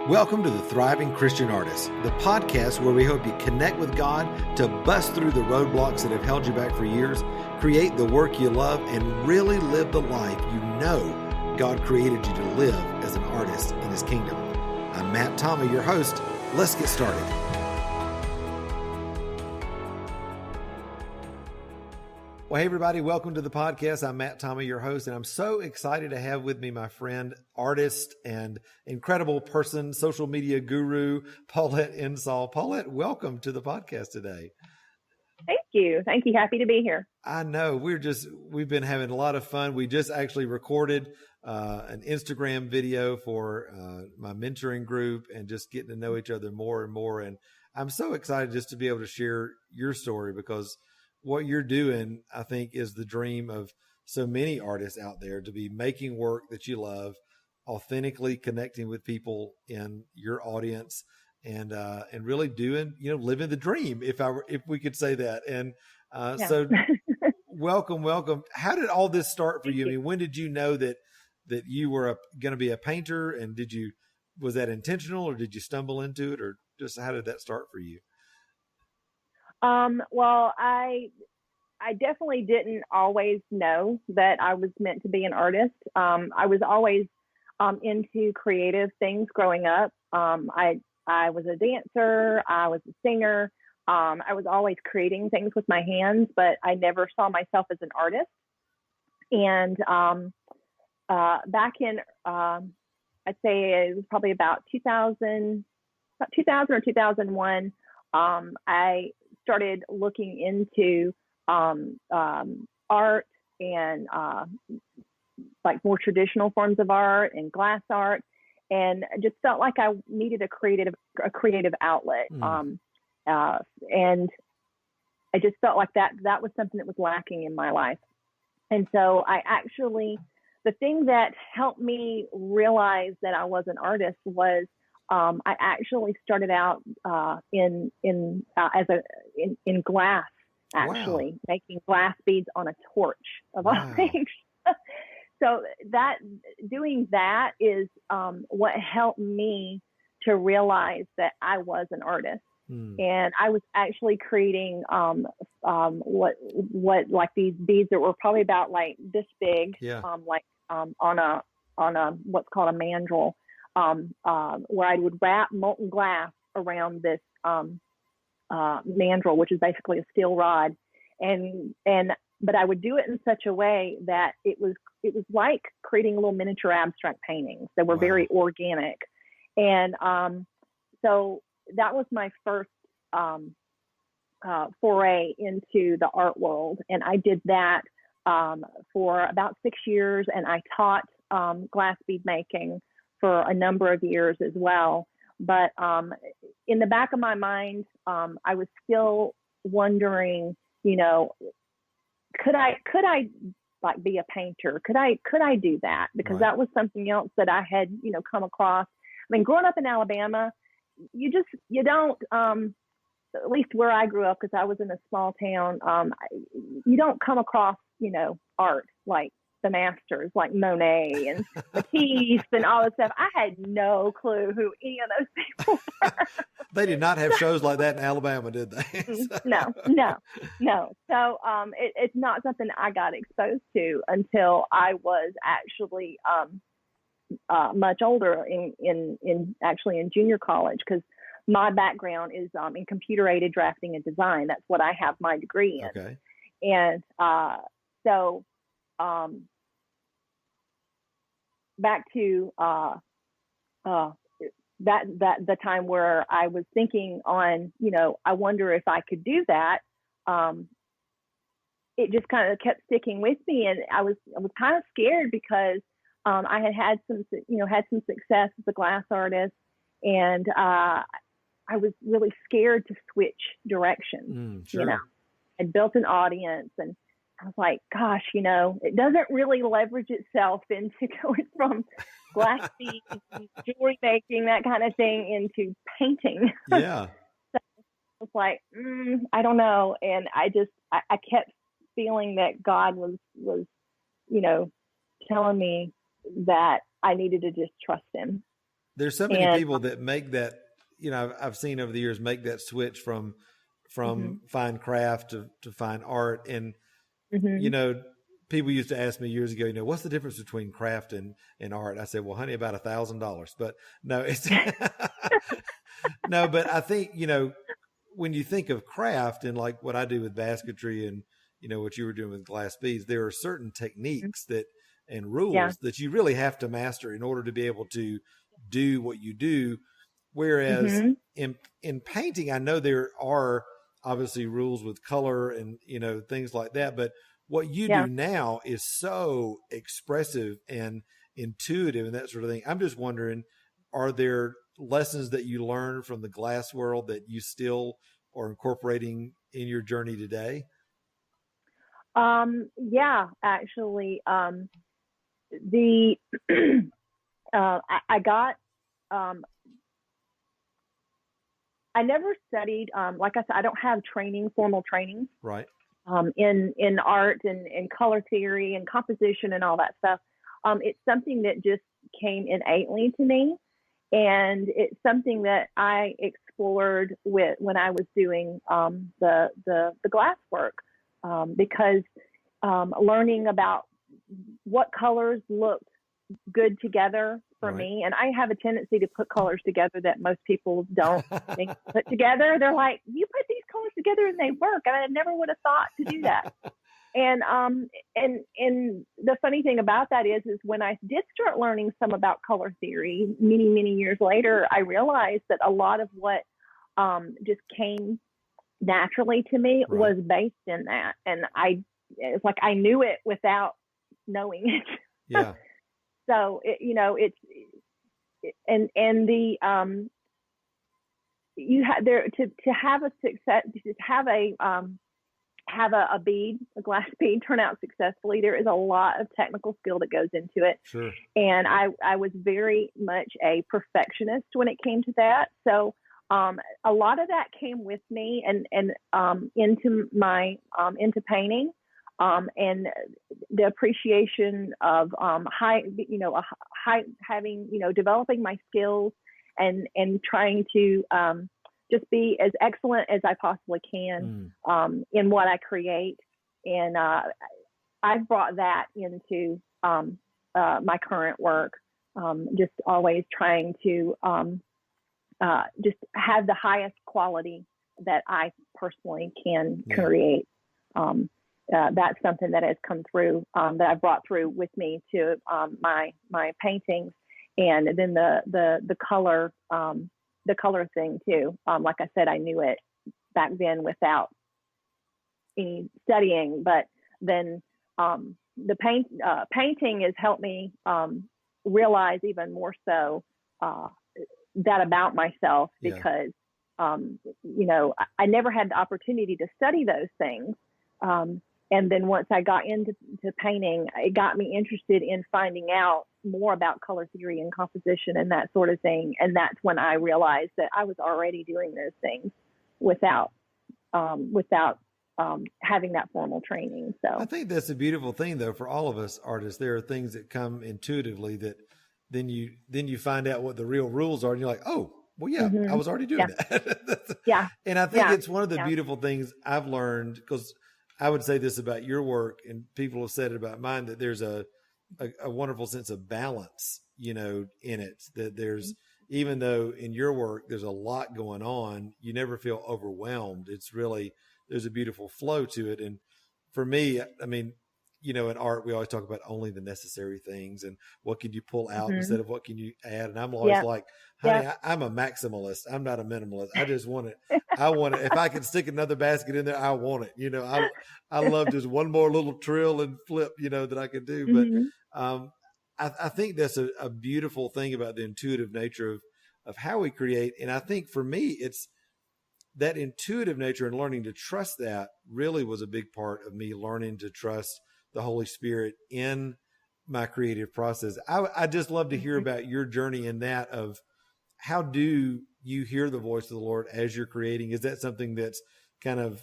Welcome to the Thriving Christian Artist, the podcast where we hope you connect with God to bust through the roadblocks that have held you back for years, create the work you love, and really live the life you know God created you to live as an artist in His kingdom. I'm Matt Thomas, your host. Let's get started. Well, hey, everybody. Welcome to the podcast. I'm Matt Thomas, your host, and I'm so excited to have with me my friend, artist, and incredible person, social media guru, Paulette Insall. Paulette, welcome to the podcast today. Thank you. Thank you. Happy to be here. I know. We've been having a lot of fun. We just actually recorded an Instagram video for my mentoring group and just getting to know each other more and more. And I'm so excited just to be able to share your story, because what you're doing, I think, is the dream of so many artists out there, to be making work that you love, authentically connecting with people in your audience, and really doing, living the dream, if we could say that. And so welcome. How did all this start for you? I mean, when did you know that you were going to be a painter, and was that intentional, or did you stumble into it, or just how did that start for you? Well, I definitely didn't always know that I was meant to be an artist. I was always into creative things growing up. I was a dancer. I was a singer. I was always creating things with my hands, but I never saw myself as an artist. And back in, I'd say it was probably about 2000 or 2001, I started looking into art and like more traditional forms of art and glass art, and I just felt like I needed a creative outlet. And I just felt like that was something that was lacking in my life. And so the thing that helped me realize that I was an artist was I actually started out in glass, actually. Wow. Making glass beads on a torch of all things. So doing that is what helped me to realize that I was an artist. And I was actually creating what like these beads that were probably about like this big, on a what's called a mandrel. Where I would wrap molten glass around this mandrel, which is basically a steel rod, but I would do it in such a way that it was like creating little miniature abstract paintings that were very organic, and so that was my first foray into the art world, and I did that for about 6 years, and I taught glass bead making for a number of years as well. But in the back of my mind, I was still wondering, could I like be a painter? Could I do that? Because that was something else that I had, come across. I mean, growing up in Alabama, you don't, at least where I grew up, because I was in a small town, you don't come across, art like the masters like Monet and Matisse and all this stuff. I had no clue who any of those people were. They did not have shows like that in Alabama, did they? No. So it's not something I got exposed to until I was actually much older in junior college, because my background is in computer-aided drafting and design. That's what I have my degree in. Okay. And so back to the time where I was thinking on, I wonder if I could do that. It just kind of kept sticking with me, and I was kind of scared because I had some success as a glass artist, and I was really scared to switch directions. Sure. I'd built an audience, and I was like, gosh, it doesn't really leverage itself into going from glass beads and jewelry making, that kind of thing, into painting. Yeah. So I was like, I don't know. And I kept feeling that God was, telling me that I needed to just trust Him. There's so many And people that make that, I've seen over the years make that switch from fine craft to fine art. And, mm-hmm. people used to ask me years ago, what's the difference between craft and art? I said, well, honey, about $1,000. But no, it's no, but I think, when you think of craft and like what I do with basketry and, what you were doing with glass beads, there are certain techniques and rules that you really have to master in order to be able to do what you do. Whereas in painting, I know there are obviously rules with color and, things like that, but what you do now is so expressive and intuitive and that sort of thing. I'm just wondering, are there lessons that you learned from the glass world that you still are incorporating in your journey today? Yeah, actually, the I got I never studied, like I said, I don't have formal training, right, in art and color theory and composition and all that stuff. It's something that just came innately to me, and it's something that I explored with when I was doing the glass work, because learning about what colors looked good together for me. And I have a tendency to put colors together that most people don't think put together. They're like, you put these colors together and they work. And I never would have thought to do that. And the funny thing about that is when I did start learning some about color theory many years later, I realized that a lot of what just came naturally to me was based in that. And it's like I knew it without knowing it. Yeah. So it's you have there to have a success, to have a bead, a glass bead turn out successfully. There is a lot of technical skill that goes into it. Sure. And I was very much a perfectionist when it came to that. So a lot of that came with me and into my into painting. And the appreciation of having developing my skills and trying to just be as excellent as I possibly can in what I create. And I've brought that into my current work, just always trying to just have the highest quality that I personally can create. That's something that has come through, that I've brought through with me to my paintings, and then the color thing too. Like I said, I knew it back then without any studying, but then the painting has helped me realize even more so that about myself, because I never had the opportunity to study those things. And then once I got into painting, it got me interested in finding out more about color theory and composition and that sort of thing. And that's when I realized that I was already doing those things without having that formal training. So I think that's a beautiful thing, though, for all of us artists. There are things that come intuitively that then you find out what the real rules are, and you're like, oh, well, yeah, I was already doing that. Yeah. And I think it's one of the beautiful things I've learned, because I would say this about your work, and people have said it about mine, that there's a wonderful sense of balance, in it, that there's, even though in your work, there's a lot going on, you never feel overwhelmed. It's really, there's a beautiful flow to it. And for me, I mean, in art, we always talk about only the necessary things and what can you pull out instead of what can you add. And I'm always like, honey, I'm a maximalist. I'm not a minimalist. I just want it. I want it. If I can stick another basket in there, I want it. I love just one more little trill and flip, that I can do. But I think that's a beautiful thing about the intuitive nature of how we create. And I think for me, it's that intuitive nature and learning to trust that really was a big part of me learning to trust the Holy Spirit in my creative process. I just love to hear about your journey in that, of how do you hear the voice of the Lord as you're creating? Is that something that's kind of,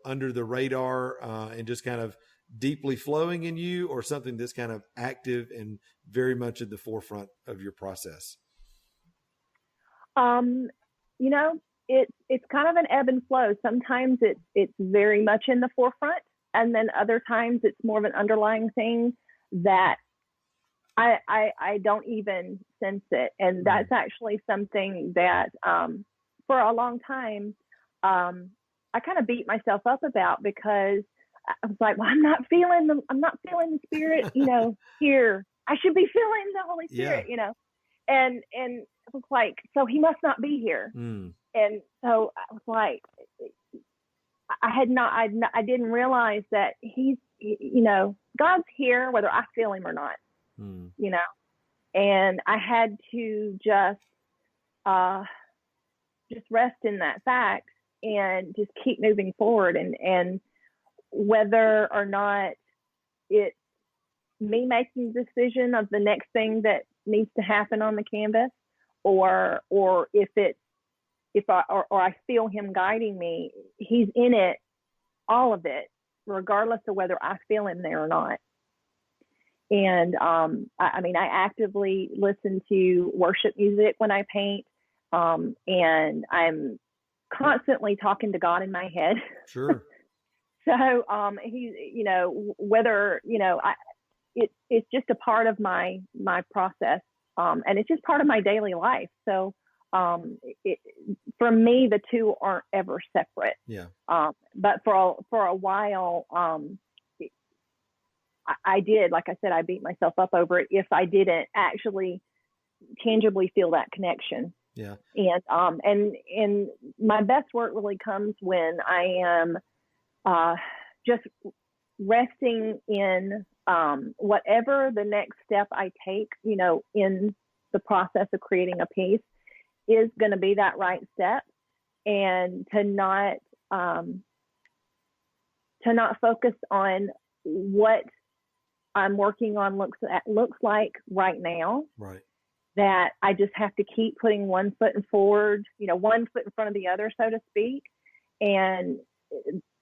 under the radar and just kind of deeply flowing in you, or something that's kind of active and very much at the forefront of your process? Um, you know, it's kind of an ebb and flow. Sometimes it's very much in the forefront, and then other times it's more of an underlying thing that I don't even sense it. And that's actually something that for a long time I kind of beat myself up about, because I was like, well, I'm not feeling the Spirit, here. I should be feeling the Holy Spirit, and I was like, so he must not be here. And so I was like, I didn't realize that he's, God's here whether I feel him or not, and I had to just rest in that fact and just keep moving forward, and whether or not it's me making the decision of the next thing that needs to happen on the canvas, or if I feel him guiding me, he's in it, all of it, regardless of whether I feel him there or not. And I actively listen to worship music when I paint, and I'm constantly talking to God in my head. Sure. So he, whether it's just a part of my process, and it's just part of my daily life. So for me, the two aren't ever separate. Yeah. But for a while, I did, like I said, I beat myself up over it if I didn't actually tangibly feel that connection. Yeah. And my best work really comes when I am just resting in whatever the next step I take, in the process of creating a piece is going to be that right step, and to not focus on what I'm working on looks like right now. Right. That I just have to keep putting one foot forward, one foot in front of the other, so to speak. And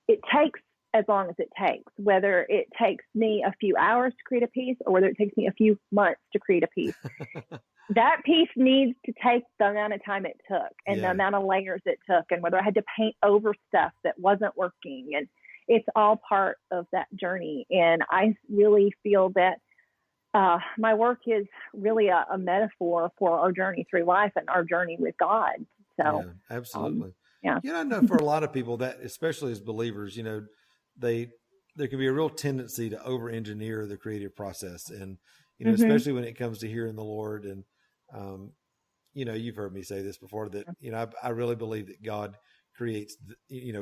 it takes as long as it takes, whether it takes me a few hours to create a piece or whether it takes me a few months to create a piece. That piece needs to take the amount of time it took, and the amount of layers it took, and whether I had to paint over stuff that wasn't working. And it's all part of that journey. And I really feel that my work is really a metaphor for our journey through life and our journey with God. So, yeah, absolutely. Yeah. I know for a lot of people that, especially as believers, there can be a real tendency to over-engineer the creative process, and especially when it comes to hearing the Lord. And you've heard me say this before, that I really believe that God creates,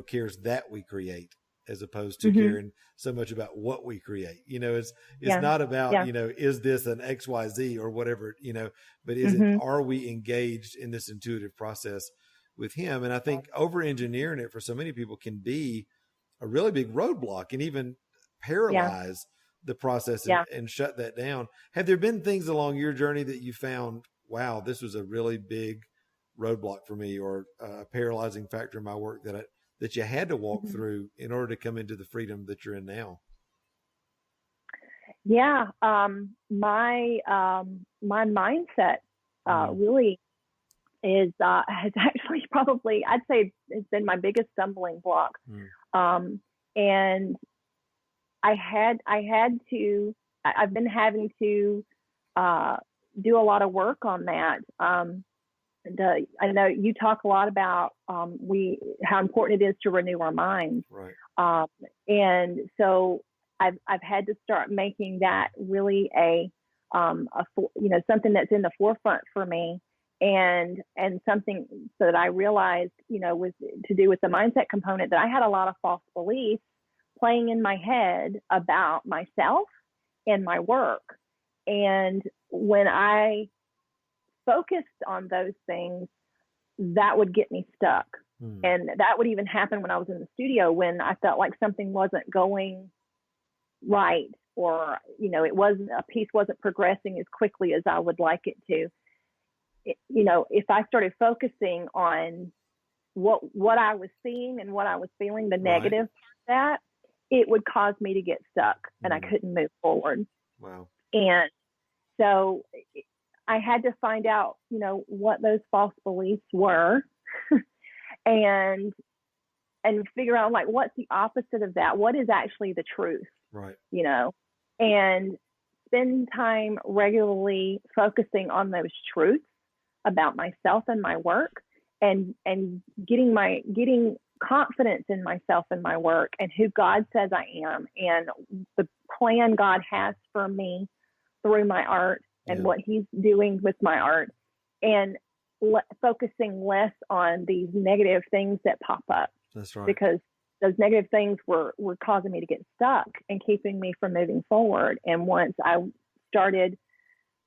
cares that we create, as opposed to caring so much about what we create. It's not about, is this an XYZ or whatever, but is it, are we engaged in this intuitive process with him? And I think over engineering it for so many people can be a really big roadblock and even paralyze the process and shut that down. Have there been things along your journey that you found, wow, this was a really big roadblock for me, or a paralyzing factor in my work that you had to walk through in order to come into the freedom that you're in now? Yeah. My mindset really has actually probably, I'd say it's been my biggest stumbling block. And I've been having to do a lot of work on that. I know you talk a lot about how important it is to renew our minds, right? And so I've had to start making that really something that's in the forefront for me, and something so that I realized, with to do with the mindset component, that I had a lot of false beliefs playing in my head about myself and my work. And when I focused on those things, that would get me stuck. And that would even happen when I was in the studio, when I felt like something wasn't going right, or, a piece wasn't progressing as quickly as I would like it to. If I started focusing on what I was seeing and what I was feeling, the negative part of that, it would cause me to get stuck and I couldn't move forward. Wow. And so I had to find out, what those false beliefs were and figure out like what's the opposite of that? What is actually the truth? Right. And spend time regularly focusing on those truths about myself and my work, and getting confidence in myself and my work and who God says I am and the plan God has for me through my art and what he's doing with my art, and focusing less on these negative things that pop up. That's right. Because those negative things were causing me to get stuck and keeping me from moving forward. And once I started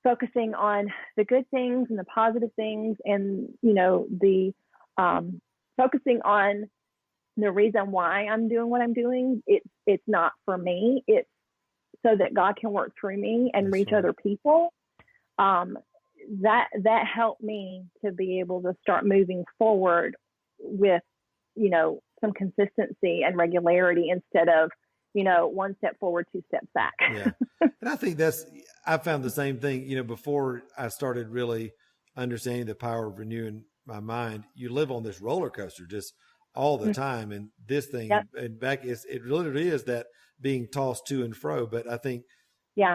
focusing on the good things and the positive things and, the focusing on the reason why I'm doing what I'm doing, it's not for me. It's so that God can work through me and reach other people. That helped me to be able to start moving forward with, some consistency and regularity instead of, one step forward, two steps back. Yeah. And I think I found the same thing, before I started really understanding the power of renewing my mind. You live on this roller coaster just all the time. And this thing, and back, it literally is that being tossed to and fro. But I think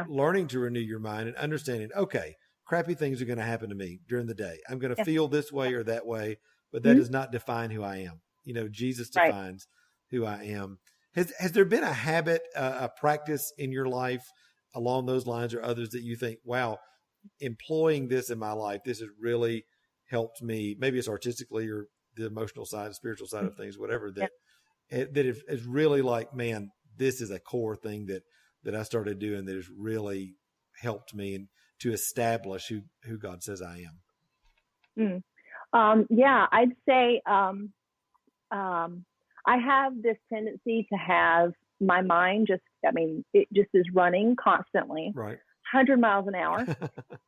learning to renew your mind and understanding, okay, crappy things are going to happen to me during the day. I'm going to feel this way or that way, but that does not define who I am. Jesus defines who I am. Has there been a habit, a practice in your life along those lines or others that you think, wow, employing this in my life, this has really helped me? Maybe it's artistically or the emotional side, spiritual side of things, whatever, that is really like, man, this is a core thing that I started doing that has really helped me and to establish who God says I am. I'd say, I have this tendency to have my mind it just is running constantly, 100 miles an hour.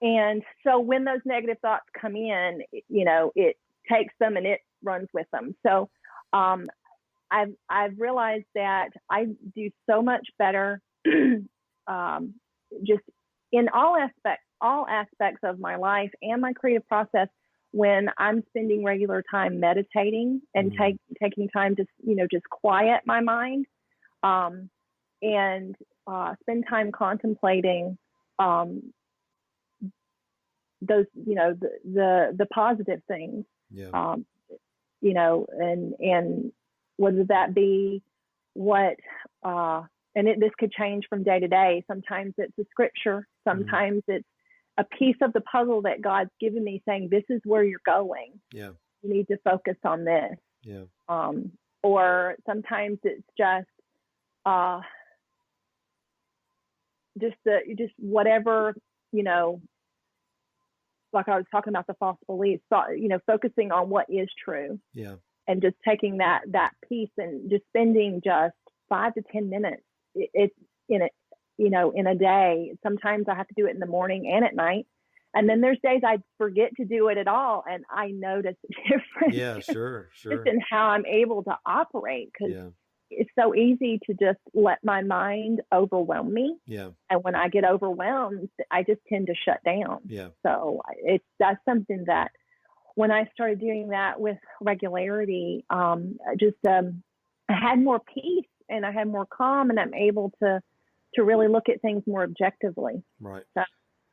And so when those negative thoughts come in, it takes them and it runs with them. So, I've realized that I do so much better, just in all aspects of my life and my creative process, when I'm spending regular time meditating and taking time to, just quiet my mind, and spend time contemplating those, the positive things, and whether that be what, this could change from day to day. Sometimes it's a scripture. Sometimes it's a piece of the puzzle that God's given me saying, this is where you're going. Yeah. You need to focus on this. Yeah. Or sometimes it's just whatever, like I was talking about the false beliefs, focusing on what is true. Yeah. And just taking that piece and just spending just 5 to 10 minutes. It's in it. In a day. Sometimes I have to do it in the morning and at night. And then there's days I forget to do it at all. And I notice a difference. Yeah, sure. Just in how I'm able to operate. Because it's so easy to just let my mind overwhelm me. Yeah. And when I get overwhelmed, I just tend to shut down. Yeah. So that's something that when I started doing that with regularity, I had more peace and I had more calm, and I'm able to really look at things more objectively. Right. So,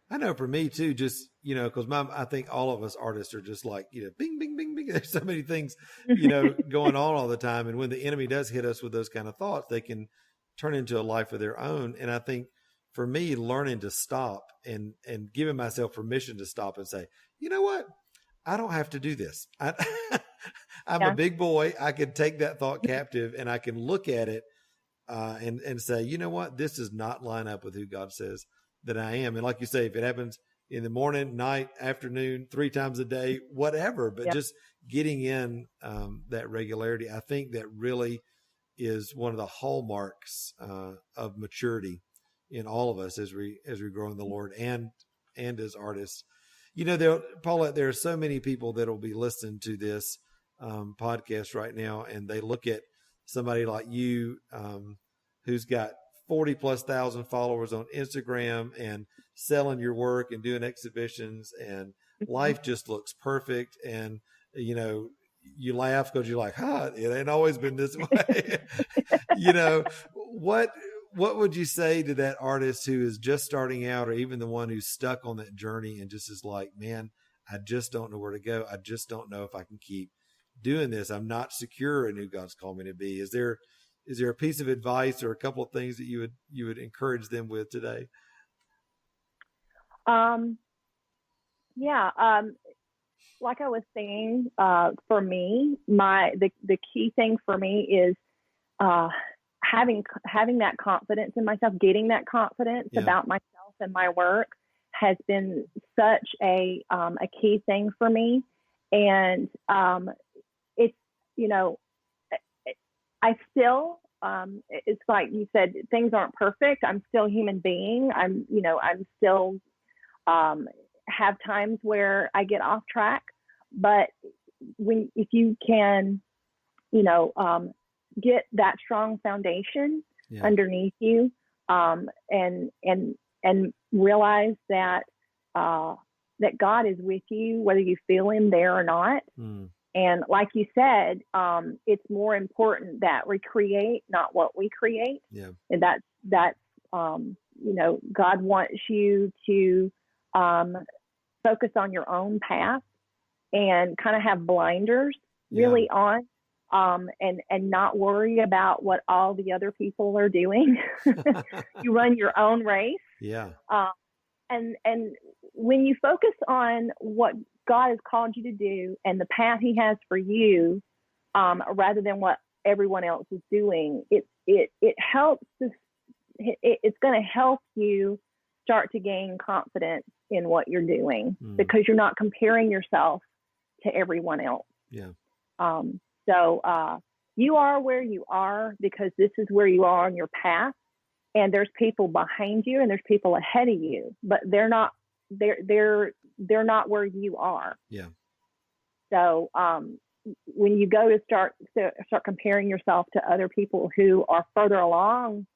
I know for me too, just, cause I think all of us artists are just like, bing, bing, bing, bing. There's so many things, going on all the time. And when the enemy does hit us with those kind of thoughts, they can turn into a life of their own. And I think for me, learning to stop and giving myself permission to stop and say, you know what? I don't have to do this. I'm a big boy. I can take that thought captive and I can look at it and say, you know what, this does not line up with who God says that I am. And like you say, if it happens in the morning, night, afternoon, 3 times a day, whatever, but just getting in that regularity, I think that really is one of the hallmarks of maturity in all of us as we grow in the Lord and as artists. Paulette, there are so many people that will be listening to this podcast right now, and they look at somebody like you, who's got 40,000+ followers on Instagram and selling your work and doing exhibitions, and life just looks perfect. And, you know, you laugh because you're like, it ain't always been this way. You know, what would you say to that artist who is just starting out, or even the one who's stuck on that journey and just is like, man, I just don't know where to go. I just don't know if I can keep doing this. I'm not secure in who God's called me to be. Is there a piece of advice or a couple of things that you would encourage them with today? Like I was saying, for me, the key thing for me is having that confidence in myself, getting that confidence about myself and my work has been such a key thing for me. And it's, you know, I still, it's like you said, things aren't perfect. I'm still a human being. I'm still have times where I get off track, but if you can, you know, get that strong foundation underneath you, and realize that that God is with you, whether you feel Him there or not. And like you said, it's more important that we create, not what we create. Yeah. And that's you know, God wants you to focus on your own path and kind of have blinders really on, and not worry about what all the other people are doing. You run your own race. Yeah. And when you focus on what God has called you to do and the path He has for you, rather than what everyone else is doing, it helps. It's going to help you start to gain confidence in what you're doing, because you're not comparing yourself to everyone else. Yeah. So you are where you are because this is where you are on your path, and there's people behind you and there's people ahead of you, but they're not where you are. Yeah. So when you go to start comparing yourself to other people who are further along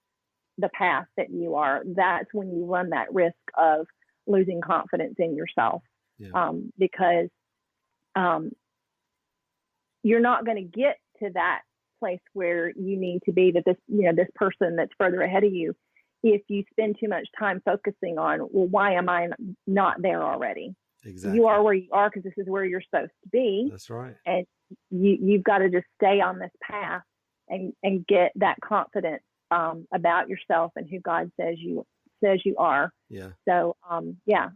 the path that you are, that's when you run that risk of losing confidence in yourself. Yeah. Because you're not going to get to that place where you need to be, that this person that's further ahead of you, if you spend too much time focusing on, well, why am I not there already? Exactly. You are where you are because this is where you're supposed to be. That's right. And you've got to just stay on this path and get that confidence about yourself and who God says you are. Yeah. So yeah,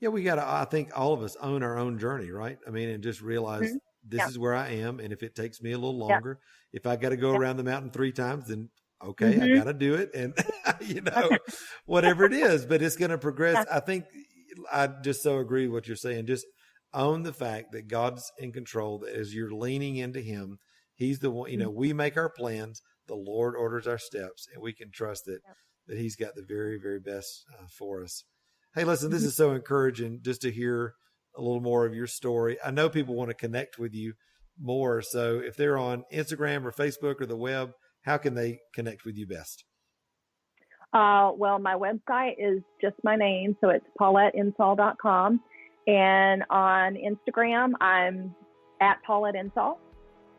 we got to, I think all of us own our own journey, right? I mean, and just realize this is where I am, and if it takes me a little longer, if I got to go around the mountain 3 times, then okay, I got to do it, and you know, whatever it is, but it's going to progress. I think I just so agree with what you're saying. Just own the fact that God's in control. That as you're leaning into Him, He's the one. You know, we make our plans. The Lord orders our steps, and we can trust that He's got the very, very best for us. Hey, listen, this is so encouraging just to hear a little more of your story. I know people want to connect with you more. So if they're on Instagram or Facebook or the web, how can they connect with you best? Well, my website is just my name. So it's PauletteInsall.com. And on Instagram, I'm at Paulette Insall.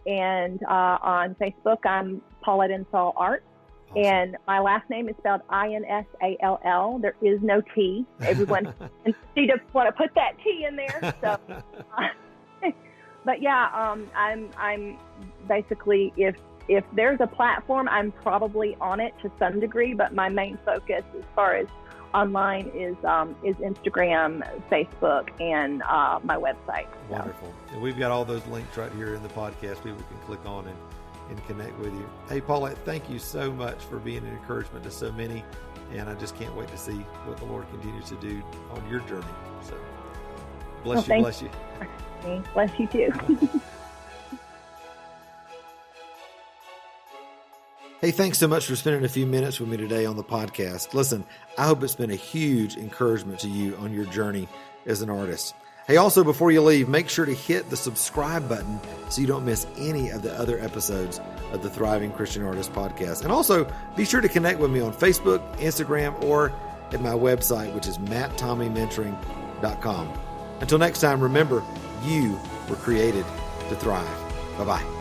And on Facebook, I'm Paulette Insall Art. Awesome. And my last name is spelled Insall. There is no T. Everyone seems to want to put that T in there. So, but yeah, I'm basically, if there's a platform, I'm probably on it to some degree. But my main focus, as far as online, is Instagram, Facebook, and my website. So. Wonderful. And we've got all those links right here in the podcast. People can click on and connect with you. Hey, Paulette, thank you so much for being an encouragement to so many. And I just can't wait to see what the Lord continues to do on your journey. So bless you. Bless you. Bless you too. Hey, thanks so much for spending a few minutes with me today on the podcast. Listen, I hope it's been a huge encouragement to you on your journey as an artist. Hey, also, before you leave, make sure to hit the subscribe button so you don't miss any of the other episodes of the Thriving Christian Artist podcast. And also, be sure to connect with me on Facebook, Instagram, or at my website, which is matttommeymentoring.com. Until next time, remember, you were created to thrive. Bye-bye.